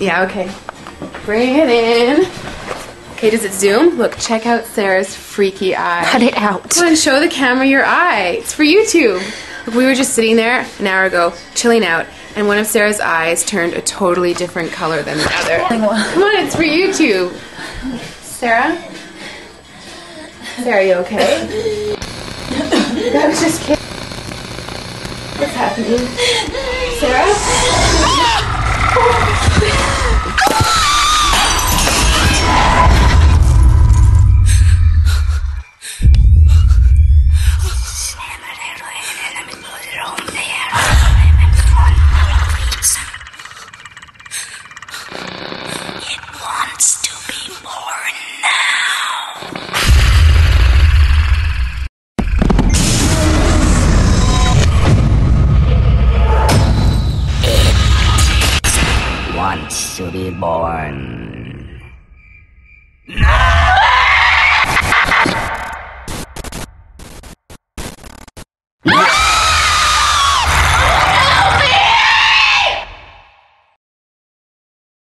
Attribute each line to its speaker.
Speaker 1: Yeah, okay. Bring it in. Okay, does it zoom? Look, check out Sarah's freaky eye.
Speaker 2: Cut it out.
Speaker 1: Come on, show the camera your eye. It's for YouTube. Look, we were just sitting there an hour ago, chilling out, and one of Sarah's eyes turned a totally different color than the other. Come on, it's for YouTube. Sarah? Sarah, you okay? I was just kidding. What's happening? Sarah?
Speaker 3: It wants to be born now. It wants to be born.